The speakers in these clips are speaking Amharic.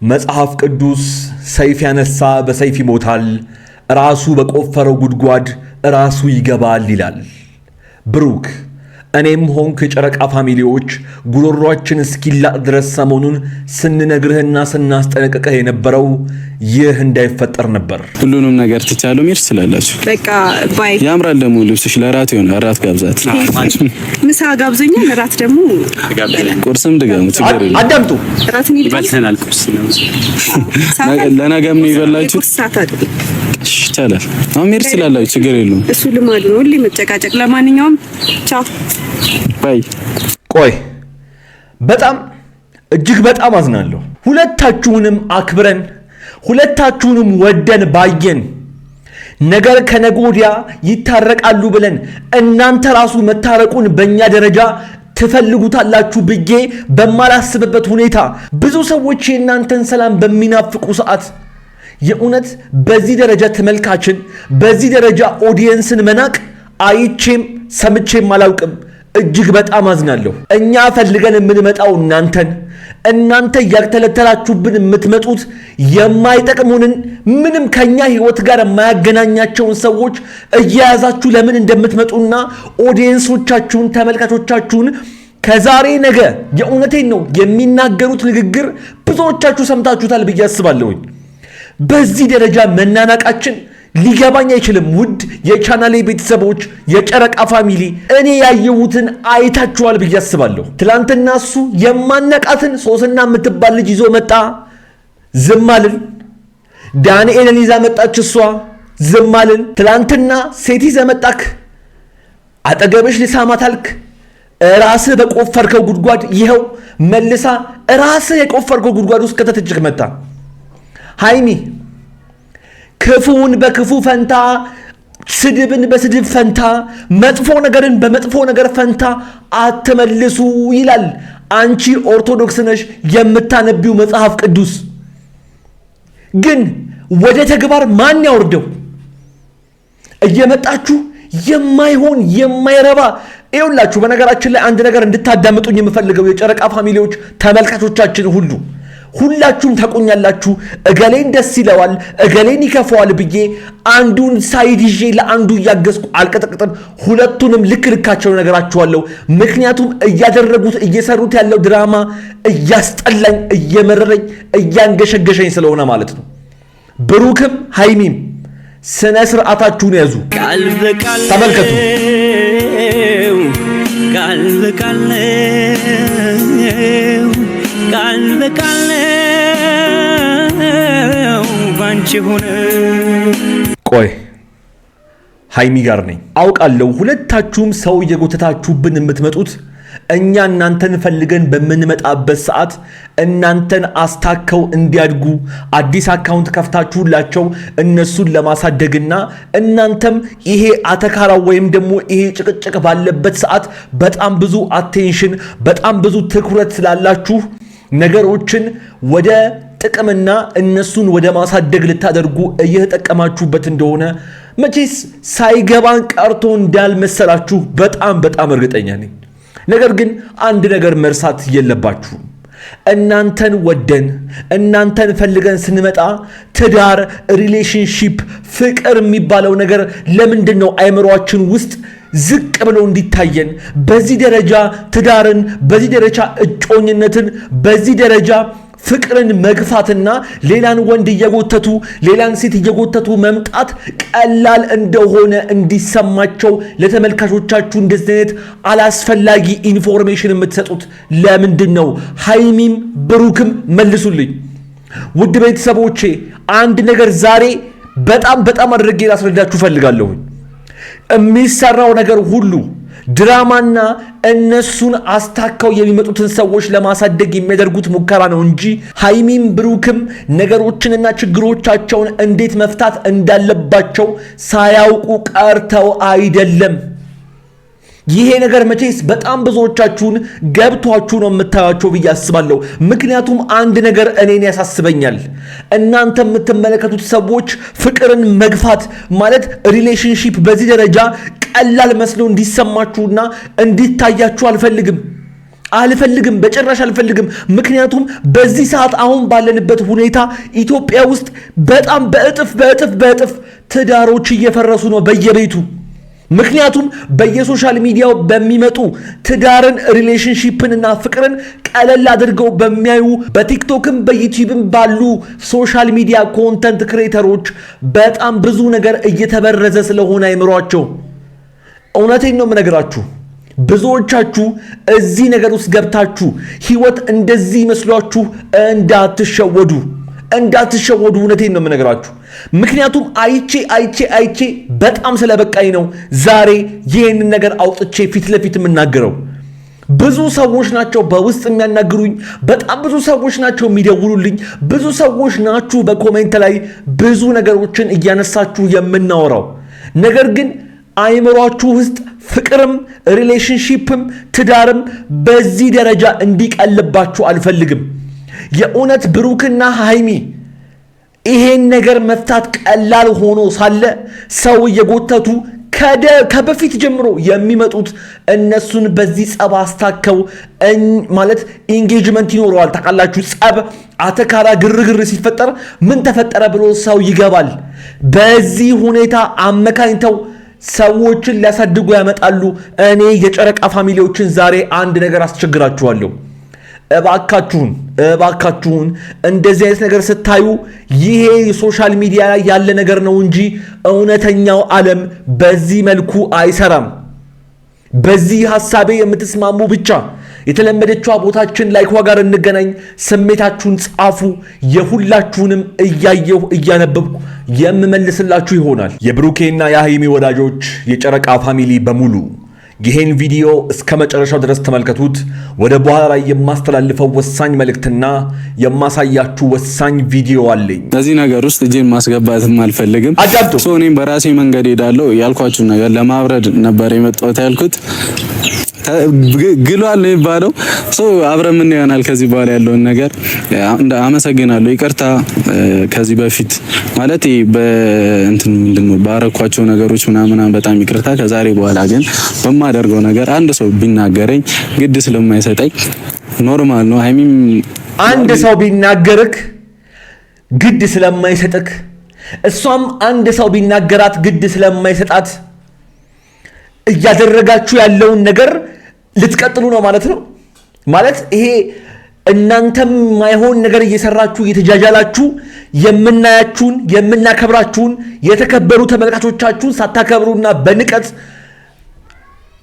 መጽሐፍ ቅዱስ ሰይፍ ያነሳ በሰይፍ ይሞታል፣ ራሱ በቆፈረው ጉድጓድ ራሱ ይገባል ይላል። ብሩክ እኔም ሆንክ የጨረቃ ፋሚሊዎች ጉሮሯችን እስኪላጥ ድረስ ሰሞኑን ስንነግርህና ስናስጠነቅቅህ የነበረው ይህ እንዳይፈጠር ነበር። ሁሉንም ነገር ትቻለው ሚር ስላላችሁ በቃ ባይ ያምራል። ደግሞ ልብስሽ ለራት ይሆን አራት ጋብዛት። ምሳ ጋብዘኛል፣ ራት ደግሞ ቁርስም ድጋሙ ችግር የለም። አዳምጡ። ራትን ይበልተናል። ቁርስ ነው ለነገም ነው ይበላችሁ። ይቻላል። ሚር ስላላችሁ ችግር የለም። እሱ ልማድ ነው ሁሌ መጨቃጨቅ። ለማንኛውም ቻው ባይ። ቆይ በጣም እጅግ በጣም አዝናለሁ። ሁለታችሁንም አክብረን ሁለታችሁንም ወደን ባየን ነገር ከነገ ወዲያ ይታረቃሉ ብለን እናንተ ራሱ መታረቁን በእኛ ደረጃ ትፈልጉታላችሁ ብዬ በማላስብበት ሁኔታ ብዙ ሰዎች የእናንተን ሰላም በሚናፍቁ ሰዓት የእውነት በዚህ ደረጃ ተመልካችን በዚህ ደረጃ ኦዲየንስን መናቅ አይቼም ሰምቼም አላውቅም። እጅግ በጣም አዝናለሁ። እኛ ፈልገን የምንመጣው እናንተ ያልተለተላችሁብን የምትመጡት የማይጠቅሙንን ምንም ከኛ ህይወት ጋር የማያገናኛቸውን ሰዎች እያያዛችሁ ለምን እንደምትመጡና ኦዲየንሶቻችሁን ተመልካቾቻችሁን ከዛሬ ነገ የእውነቴን ነው የሚናገሩት ንግግር ብዙዎቻችሁ ሰምታችሁታል ብዬ አስባለሁኝ። በዚህ ደረጃ መናናቃችን ሊገባኝ አይችልም። ውድ የቻናሌ ቤተሰቦች የጨረቃ ፋሚሊ እኔ ያየሁትን አይታችኋል ብዬ አስባለሁ። ትላንትና እሱ የማነቃትን ሶስና የምትባል ልጅ ይዞ መጣ፣ ዝም አልን። ዳንኤልን ይዛ መጣች፣ እሷ ዝም አልን። ትላንትና ሴት ይዘ መጣክ፣ አጠገብሽ ልሳማት አልክ። ራስህ በቆፈርከው ጉድጓድ ይኸው መልሳ ራስህ የቆፈርከው ጉድጓድ ውስጥ ከተተችክ መጣ። ሃይሚ ክፉን በክፉ ፈንታ ስድብን በስድብ ፈንታ መጥፎ ነገርን በመጥፎ ነገር ፈንታ አትመልሱ ይላል። አንቺ ኦርቶዶክስ ነሽ የምታነቢው መጽሐፍ ቅዱስ ግን ወደ ተግባር ማን ያወርደው? እየመጣችሁ የማይሆን የማይረባ ይኸውላችሁ። በነገራችን ላይ አንድ ነገር እንድታዳምጡኝ የምፈልገው የጨረቃ ፋሚሊዎች ተመልካቾቻችን ሁላችሁም ታቆኛላችሁ። እገሌን ደስ ይለዋል እገሌን ይከፋዋል ብዬ አንዱን ሳይድ ይዤ ለአንዱ እያገዝኩ አልቀጠቅጥም። ሁለቱንም ልካቸው ነገራችኋለሁ። ምክንያቱም እየሰሩት ያለው ድራማ እያስጠላኝ እየመረረኝ እያንገሸገሸኝ ስለሆነ ማለት ነው። ብሩክም ሃይሚም ስነ ስርዓታችሁን ያዙ። ተመልከቱ። ቃል ባንቺ ሆነ። ቆይ ሃይሚ ጋር ነኝ አውቃለሁ። ሁለታችሁም ሰው እየጎተታችሁብን የምትመጡት እኛ እናንተን ፈልገን በምንመጣበት ሰዓት እናንተን አስታከው እንዲያድጉ አዲስ አካውንት ከፍታችሁላቸው እነሱን ለማሳደግና እናንተም ይሄ አተካራ ወይም ደግሞ ይሄ ጭቅጭቅ ባለበት ሰዓት በጣም ብዙ አቴንሽን በጣም ብዙ ትኩረት ስላላችሁ ነገሮችን ወደ ጥቅምና እነሱን ወደ ማሳደግ ልታደርጉ እየተጠቀማችሁበት እንደሆነ መቼስ ሳይገባን ቀርቶ እንዳልመሰላችሁ በጣም እርግጠኛ ነኝ። ነገር ግን አንድ ነገር መርሳት የለባችሁም። እናንተን ወደን እናንተን ፈልገን ስንመጣ ትዳር፣ ሪሌሽንሺፕ፣ ፍቅር የሚባለው ነገር ለምንድን ነው አይምሮአችን ውስጥ ዝቅ ብሎ እንዲታየን በዚህ ደረጃ ትዳርን በዚህ ደረጃ እጮኝነትን በዚህ ደረጃ ፍቅርን መግፋትና ሌላን ወንድ እየጎተቱ ሌላን ሴት እየጎተቱ መምጣት ቀላል እንደሆነ እንዲሰማቸው ለተመልካቾቻችሁ እንደዚህ አይነት አላስፈላጊ ኢንፎርሜሽን የምትሰጡት ለምንድን ነው? ሃይሚም ብሩክም መልሱልኝ። ውድ ቤተሰቦቼ አንድ ነገር ዛሬ በጣም አድርጌ ላስረዳችሁ ፈልጋለሁ። የሚሰራው ነገር ሁሉ ድራማና እነሱን አስታከው የሚመጡትን ሰዎች ለማሳደግ የሚያደርጉት ሙከራ ነው እንጂ ሃይሚም ብሩክም ነገሮችንና ችግሮቻቸውን እንዴት መፍታት እንዳለባቸው ሳያውቁ ቀርተው አይደለም። ይሄ ነገር መቼስ በጣም ብዙዎቻችሁን ገብቷችሁ ነው የምታዩቸው ብዬ አስባለሁ። ምክንያቱም አንድ ነገር እኔን ያሳስበኛል። እናንተ የምትመለከቱት ሰዎች ፍቅርን መግፋት ማለት ሪሌሽንሺፕ በዚህ ደረጃ ቀላል መስሎ እንዲሰማችሁና እንዲታያችሁ አልፈልግም። አልፈልግም፣ በጭራሽ አልፈልግም። ምክንያቱም በዚህ ሰዓት አሁን ባለንበት ሁኔታ ኢትዮጵያ ውስጥ በጣም በእጥፍ ትዳሮች እየፈረሱ ነው በየቤቱ። ምክንያቱም በየሶሻል ሚዲያው በሚመጡ ትዳርን፣ ሪሌሽንሺፕንና ፍቅርን ቀለል አድርገው በሚያዩ በቲክቶክም በዩቲዩብም ባሉ ሶሻል ሚዲያ ኮንተንት ክሬተሮች በጣም ብዙ ነገር እየተበረዘ ስለሆነ አይምሯቸው። እውነቴን ነው የምነግራችሁ። ብዙዎቻችሁ እዚህ ነገር ውስጥ ገብታችሁ ህይወት እንደዚህ መስሏችሁ እንዳትሸወዱ። እውነቴን ነው የምነግራችሁ። ምክንያቱም አይቼ በጣም ስለበቃኝ ነው ዛሬ ይህንን ነገር አውጥቼ ፊት ለፊት የምናገረው። ብዙ ሰዎች ናቸው በውስጥ የሚያናግሩኝ፣ በጣም ብዙ ሰዎች ናቸው የሚደውሉልኝ፣ ብዙ ሰዎች ናችሁ በኮሜንት ላይ ብዙ ነገሮችን እያነሳችሁ የምናወራው። ነገር ግን አይምሯችሁ ውስጥ ፍቅርም ሪሌሽንሺፕም ትዳርም በዚህ ደረጃ እንዲቀልባችሁ አልፈልግም። የእውነት ብሩክና ሃይሚ ይሄን ነገር መፍታት ቀላል ሆኖ ሳለ ሰው እየጎተቱ ከበፊት ጀምሮ የሚመጡት እነሱን በዚህ ጸብ አስታከው ማለት ኢንጌጅመንት ይኖረዋል። ታውቃላችሁ፣ ጸብ አተካራ ግርግር ሲፈጠር ምን ተፈጠረ ብሎ ሰው ይገባል። በዚህ ሁኔታ አመካኝተው ሰዎችን ሊያሳድጉ ያመጣሉ። እኔ የጨረቃ ፋሚሊዎችን ዛሬ አንድ ነገር አስቸግራችኋለሁ። እባካችሁን እንደዚህ አይነት ነገር ስታዩ ይሄ የሶሻል ሚዲያ ላይ ያለ ነገር ነው እንጂ እውነተኛው ዓለም በዚህ መልኩ አይሰራም። በዚህ ሐሳቤ የምትስማሙ ብቻ የተለመደችው ቦታችን ላይክ ጋር እንገናኝ። ስሜታችሁን ጻፉ። የሁላችሁንም እያየሁ እያነበብኩ የምመልስላችሁ ይሆናል። የብሩኬና የሃይሚ ወዳጆች፣ የጨረቃ ፋሚሊ በሙሉ ይሄን ቪዲዮ እስከ መጨረሻው ድረስ ተመልከቱት። ወደ በኋላ ላይ የማስተላልፈው ወሳኝ መልእክትና የማሳያችሁ ወሳኝ ቪዲዮ አለኝ። በዚህ ነገር ውስጥ እጄን ማስገባትም አልፈልግም። አዳምጡ። እኔም በራሴ መንገድ ሄዳለሁ። ያልኳችሁ ነገር ለማብረድ ነበር የመጣሁት ያልኩት። ግሏል ነው የሚባለው። አብረን ምን ይሆናል ከዚህ በኋላ ያለውን ነገር። አመሰግናለሁ። ይቅርታ ከዚህ በፊት ማለት በእንትን ምንድነው ባረኳቸው ነገሮች ምናምን በጣም ይቅርታ። ከዛሬ በኋላ ግን በማደርገው ነገር አንድ ሰው ቢናገረኝ ግድ ስለማይሰጠኝ ኖርማል ነው። ሃይሚም አንድ ሰው ቢናገርክ ግድ ስለማይሰጥክ፣ እሷም አንድ ሰው ቢናገራት ግድ ስለማይሰጣት እያደረጋችሁ ያለውን ነገር ልትቀጥሉ ነው ማለት ነው። ማለት ይሄ እናንተም ማይሆን ነገር እየሰራችሁ እየተጃጃላችሁ የምናያችሁን የምናከብራችሁን የተከበሩ ተመልካቾቻችሁን ሳታከብሩና በንቀት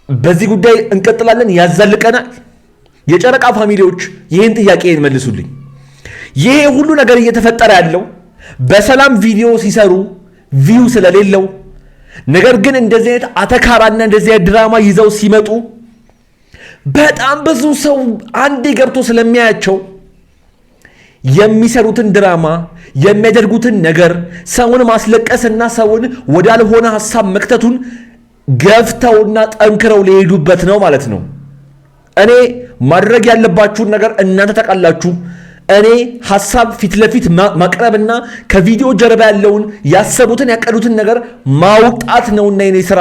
በዚህ ጉዳይ እንቀጥላለን፣ ያዛልቀናል። የጨረቃ ፋሚሊዎች ይህን ጥያቄ መልሱልኝ። ይሄ ሁሉ ነገር እየተፈጠረ ያለው በሰላም ቪዲዮ ሲሰሩ ቪው ስለሌለው፣ ነገር ግን እንደዚህ አይነት አተካራና እንደዚህ አይነት ድራማ ይዘው ሲመጡ በጣም ብዙ ሰው አንዴ ገብቶ ስለሚያያቸው የሚሰሩትን ድራማ የሚያደርጉትን ነገር ሰውን ማስለቀስና ሰውን ወዳልሆነ ሐሳብ መክተቱን ገፍተውና ጠንክረው ሊሄዱበት ነው ማለት ነው። እኔ ማድረግ ያለባችሁን ነገር እናንተ ታውቃላችሁ። እኔ ሐሳብ ፊት ለፊት ማቅረብና ከቪዲዮ ጀርባ ያለውን ያሰቡትን ያቀዱትን ነገር ማውጣት ነውና የኔ ስራ።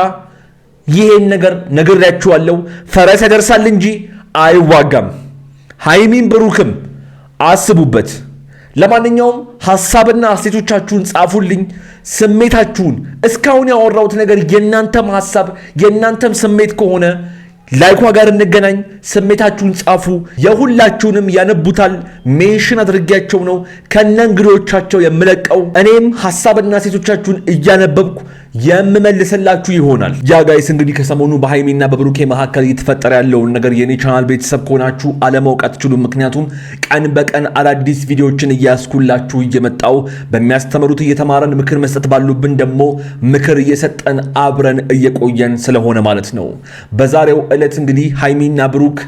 ይሄን ነገር ነግሬያችኋለሁ። ፈረስ ያደርሳል እንጂ አይዋጋም። ሃይሚም ብሩክም አስቡበት። ለማንኛውም ሐሳብና አስተያየቶቻችሁን ጻፉልኝ፣ ስሜታችሁን። እስካሁን ያወራሁት ነገር የናንተም ሐሳብ የናንተም ስሜት ከሆነ ላይኳ ጋር እንገናኝ። ስሜታችሁን ጻፉ። የሁላችሁንም ያነቡታል። ሜንሽን አድርጌያቸው ነው ከነ እንግዶቻቸው የምለቀው። እኔም ሐሳብና ሴቶቻችሁን እያነበብኩ የምመልስላችሁ ይሆናል። ያ ጋይስ እንግዲህ ከሰሞኑ በሃይሚና በብሩኬ መካከል እየተፈጠረ ያለውን ነገር የኔ ቻናል ቤተሰብ ከሆናችሁ አለማወቅ አትችሉም። ምክንያቱም ቀን በቀን አዳዲስ ቪዲዮዎችን እያስኩላችሁ እየመጣው በሚያስተምሩት እየተማረን ምክር መስጠት ባሉብን ደግሞ ምክር እየሰጠን አብረን እየቆየን ስለሆነ ማለት ነው። በዛሬው ዕለት እንግዲህ ሃይሚና ብሩክ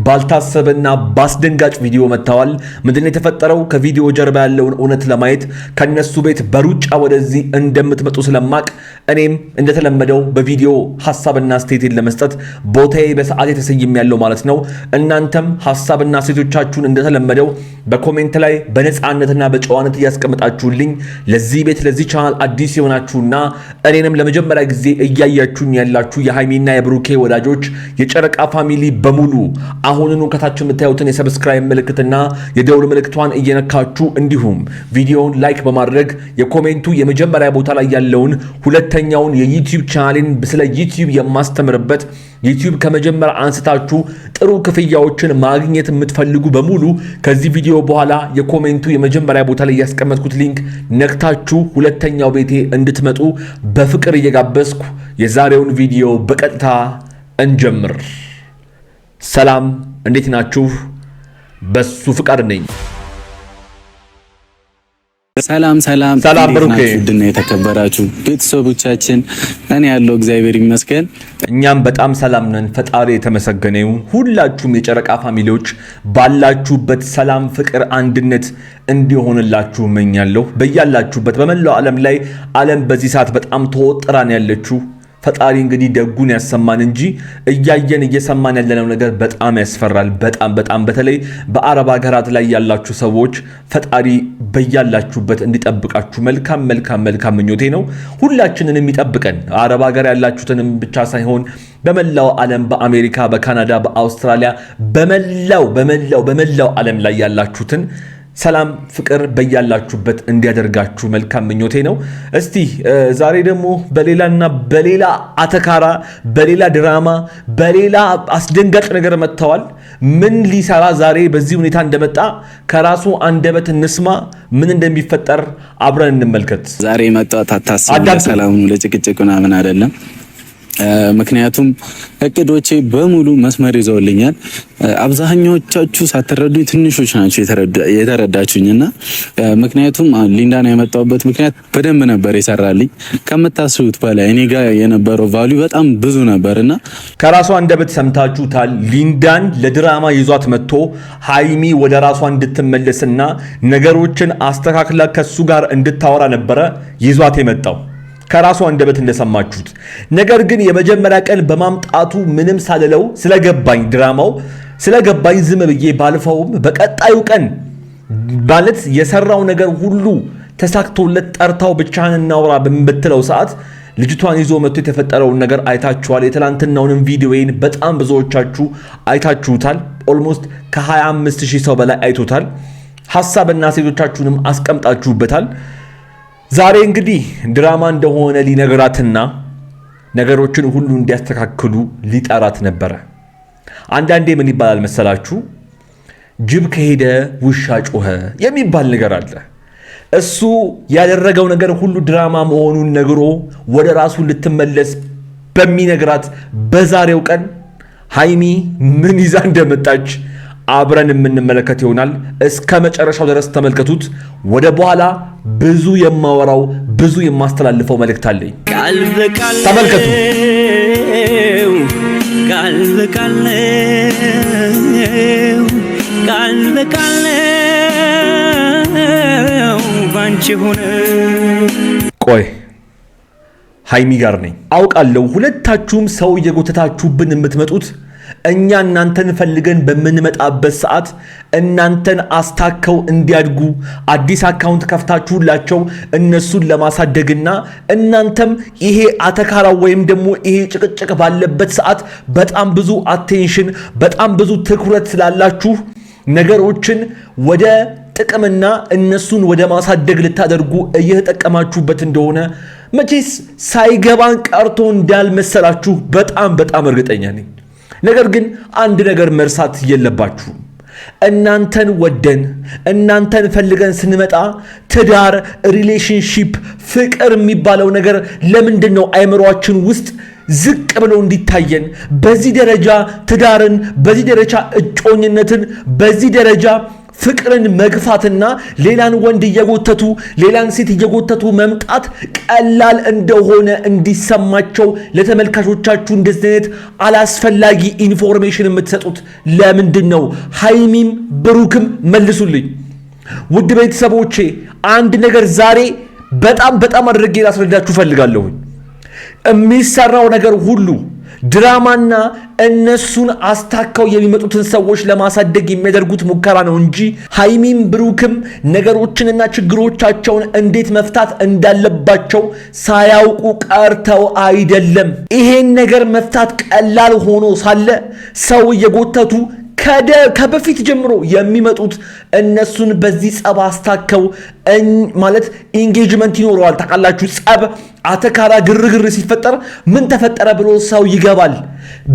ባልታሰበና ባስደንጋጭ ቪዲዮ መጥተዋል። ምንድነው የተፈጠረው? ከቪዲዮ ጀርባ ያለውን እውነት ለማየት ከነሱ ቤት በሩጫ ወደዚህ እንደምትመጡ ስለማቅ እኔም እንደተለመደው በቪዲዮ ሐሳብና አስተያየት ለመስጠት ቦታዬ በሰዓት ተሰይሜያለሁ ማለት ነው። እናንተም ሐሳብና አስተያየቶቻችሁን እንደተለመደው በኮሜንት ላይ በነፃነትና በጨዋነት እያስቀምጣችሁልኝ ለዚህ ቤት ለዚህ ቻናል አዲስ የሆናችሁና እኔንም ለመጀመሪያ ጊዜ እያያችሁኝ ያላችሁ የሃይሚና የብሩኬ ወዳጆች የጨረቃ ፋሚሊ በሙሉ አሁንኑ ከታች የምታዩትን የሰብስክራይብ ምልክትና የደውል ምልክቷን እየነካችሁ እንዲሁም ቪዲዮውን ላይክ በማድረግ የኮሜንቱ የመጀመሪያ ቦታ ላይ ያለውን ሁለተኛውን የዩቲዩብ ቻናሌን ስለ ዩቲዩብ የማስተምርበት ዩቲዩብ ከመጀመሪያ አንስታችሁ ጥሩ ክፍያዎችን ማግኘት የምትፈልጉ በሙሉ ከዚህ ቪዲዮ በኋላ የኮሜንቱ የመጀመሪያ ቦታ ላይ ያስቀመጥኩት ሊንክ ነክታችሁ ሁለተኛው ቤቴ እንድትመጡ በፍቅር እየጋበዝኩ የዛሬውን ቪዲዮ በቀጥታ እንጀምር። ሰላም፣ እንዴት ናችሁ? በሱ ፍቃድ ነኝ። ሰላም ብሩኬ፣ ድና የተከበራችሁ ቤተሰቦቻችን፣ እኔ ያለው እግዚአብሔር ይመስገን እኛም በጣም ሰላም ነን። ፈጣሪ የተመሰገነ ይሁን። ሁላችሁም የጨረቃ ፋሚሊዎች ባላችሁበት ሰላም፣ ፍቅር፣ አንድነት እንዲሆንላችሁ እመኛለሁ። በያላችሁበት በመላው ዓለም ላይ ዓለም በዚህ ሰዓት በጣም ተወጥራን ያለችው ፈጣሪ እንግዲህ ደጉን ያሰማን እንጂ እያየን እየሰማን ያለነው ነገር በጣም ያስፈራል። በጣም በተለይ በአረብ ሀገራት ላይ ያላችሁ ሰዎች ፈጣሪ በያላችሁበት እንዲጠብቃችሁ መልካም ምኞቴ ነው። ሁላችንንም የሚጠብቀን አረብ ሀገር ያላችሁትንም ብቻ ሳይሆን በመላው ዓለም በአሜሪካ፣ በካናዳ፣ በአውስትራሊያ በመላው ዓለም ላይ ያላችሁትን ሰላም ፍቅር በያላችሁበት እንዲያደርጋችሁ መልካም ምኞቴ ነው። እስቲ ዛሬ ደግሞ በሌላ አተካራ፣ በሌላ ድራማ፣ በሌላ አስደንጋጭ ነገር መጥተዋል። ምን ሊሰራ ዛሬ በዚህ ሁኔታ እንደመጣ ከራሱ አንደበት እንስማ። ምን እንደሚፈጠር አብረን እንመልከት። ዛሬ መጣው ታታስቡ ለሰላሙ ለጭቅጭቅ ምናምን አይደለም። ምክንያቱም እቅዶቼ በሙሉ መስመር ይዘውልኛል። አብዛኛዎቻችሁ ሳትረዱኝ ትንሾች ናቸው የተረዳችሁኝና ምክንያቱም ሊንዳን ያመጣሁበት ምክንያት በደንብ ነበር የሰራልኝ። ከምታስቡት በላይ እኔ ጋር የነበረው ቫልዩ በጣም ብዙ ነበርና ከራሷ አንደበት ሰምታችሁታል። ሊንዳን ለድራማ ይዟት መጥቶ ሃይሚ ወደ ራሷ እንድትመለስና ነገሮችን አስተካክላ ከሱ ጋር እንድታወራ ነበረ ይዟት የመጣው ከራሱ አንደበት እንደሰማችሁት። ነገር ግን የመጀመሪያ ቀን በማምጣቱ ምንም ሳልለው ስለገባኝ ድራማው ስለገባኝ ዝም ብዬ ባልፈውም በቀጣዩ ቀን ማለት የሰራው ነገር ሁሉ ተሳክቶለት ጠርታው ብቻህን እናውራ በምትለው ሰዓት ልጅቷን ይዞ መጥቶ የተፈጠረውን ነገር አይታችኋል። የትላንትናውንም ቪዲዮዬን በጣም ብዙዎቻችሁ አይታችሁታል። ኦልሞስት ከ25000 ሰው በላይ አይቶታል። ሐሳብና ሴቶቻችሁንም አስቀምጣችሁበታል። ዛሬ እንግዲህ ድራማ እንደሆነ ሊነግራትና ነገሮችን ሁሉ እንዲያስተካክሉ ሊጠራት ነበረ። አንዳንዴ ምን ይባላል መሰላችሁ? ጅብ ከሄደ ውሻ ጮኸ የሚባል ነገር አለ። እሱ ያደረገው ነገር ሁሉ ድራማ መሆኑን ነግሮ ወደ ራሱ ልትመለስ በሚነግራት በዛሬው ቀን ሃይሚ ምን ይዛ እንደመጣች አብረን የምንመለከት ይሆናል። እስከ መጨረሻው ድረስ ተመልከቱት። ወደ በኋላ ብዙ የማወራው ብዙ የማስተላልፈው መልእክት አለኝ። ተመልከቱ። ቆይ ሃይሚ ጋር ነኝ አውቃለሁ። ሁለታችሁም ሰው እየጎተታችሁብን የምትመጡት እኛ እናንተን ፈልገን በምንመጣበት ሰዓት እናንተን አስታከው እንዲያድጉ አዲስ አካውንት ከፍታችሁላቸው እነሱን ለማሳደግና እናንተም ይሄ አተካራ ወይም ደግሞ ይሄ ጭቅጭቅ ባለበት ሰዓት በጣም ብዙ አቴንሽን በጣም ብዙ ትኩረት ስላላችሁ ነገሮችን ወደ ጥቅምና እነሱን ወደ ማሳደግ ልታደርጉ እየተጠቀማችሁበት እንደሆነ መቼስ ሳይገባን ቀርቶ እንዳልመሰላችሁ በጣም እርግጠኛ ነኝ። ነገር ግን አንድ ነገር መርሳት የለባችሁም። እናንተን ወደን እናንተን ፈልገን ስንመጣ ትዳር፣ ሪሌሽንሺፕ፣ ፍቅር የሚባለው ነገር ለምንድን ነው አይምሮአችን ውስጥ ዝቅ ብሎ እንዲታየን በዚህ ደረጃ ትዳርን፣ በዚህ ደረጃ እጮኝነትን፣ በዚህ ደረጃ ፍቅርን መግፋትና ሌላን ወንድ እየጎተቱ ሌላን ሴት እየጎተቱ መምጣት ቀላል እንደሆነ እንዲሰማቸው ለተመልካቾቻችሁ እንደዚህ አይነት አላስፈላጊ ኢንፎርሜሽን የምትሰጡት ለምንድን ነው? ሃይሚም ብሩክም መልሱልኝ። ውድ ቤተሰቦቼ አንድ ነገር ዛሬ በጣም አድርጌ ላስረዳችሁ ፈልጋለሁ። የሚሰራው ነገር ሁሉ ድራማና እነሱን አስታከው የሚመጡትን ሰዎች ለማሳደግ የሚያደርጉት ሙከራ ነው እንጂ ሃይሚም ብሩክም ነገሮችንና ችግሮቻቸውን እንዴት መፍታት እንዳለባቸው ሳያውቁ ቀርተው አይደለም። ይሄን ነገር መፍታት ቀላል ሆኖ ሳለ ሰው እየጎተቱ ከበፊት ጀምሮ የሚመጡት እነሱን በዚህ ጸብ አስታከው ማለት ኢንጌጅመንት ይኖረዋል። ታውቃላችሁ፣ ጸብ፣ አተካራ፣ ግርግር ሲፈጠር ምን ተፈጠረ ብሎ ሰው ይገባል።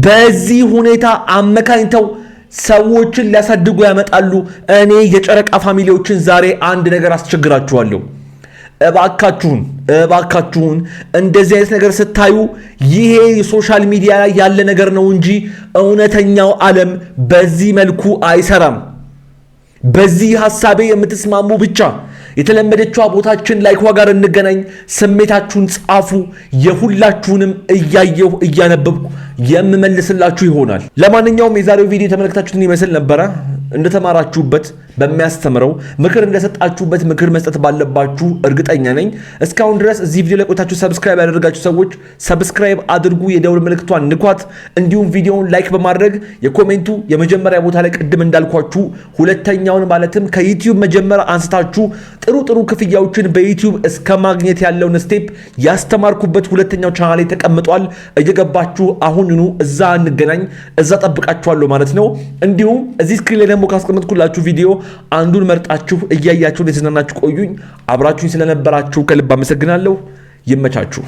በዚህ ሁኔታ አመካኝተው ሰዎችን ሊያሳድጉ ያመጣሉ። እኔ የጨረቃ ፋሚሊዎችን ዛሬ አንድ ነገር አስቸግራችኋለሁ። እባካችሁን እንደዚህ አይነት ነገር ስታዩ ይሄ ሶሻል ሚዲያ ላይ ያለ ነገር ነው እንጂ እውነተኛው ዓለም በዚህ መልኩ አይሰራም። በዚህ ሐሳቤ የምትስማሙ ብቻ የተለመደችው ቦታችን ላይክ ጋር እንገናኝ። ስሜታችሁን ጻፉ። የሁላችሁንም እያየሁ እያነበብኩ የምመልስላችሁ ይሆናል። ለማንኛውም የዛሬው ቪዲዮ ተመልክታችሁትን ይመስል ነበረ። እንደተማራችሁበት በሚያስተምረው ምክር እንደሰጣችሁበት ምክር መስጠት ባለባችሁ እርግጠኛ ነኝ። እስካሁን ድረስ እዚህ ቪዲዮ ላይ ቆይታችሁ ሰብስክራይብ ያደረጋችሁ ሰዎች ሰብስክራይብ አድርጉ፣ የደውል ምልክቷን ንኳት። እንዲሁም ቪዲዮውን ላይክ በማድረግ የኮሜንቱ የመጀመሪያ ቦታ ላይ ቅድም እንዳልኳችሁ ሁለተኛውን ማለትም ከዩቲዩብ መጀመሪያ አንስታችሁ ጥሩ ክፍያዎችን በዩቲዩብ እስከ ማግኘት ያለውን ስቴፕ ያስተማርኩበት ሁለተኛው ቻናል ላይ ተቀምጧል። እየገባችሁ አሁንኑ እዛ እንገናኝ፣ እዛ ጠብቃችኋለሁ ማለት ነው። እንዲሁም እዚህ ስክሪን ላይ ደግሞ ካስቀመጥኩላችሁ ቪዲዮ አንዱን መርጣችሁ እያያችሁ እንደተዝናናችሁ ቆዩኝ። አብራችሁኝ ስለነበራችሁ ከልብ አመሰግናለሁ። ይመቻችሁ።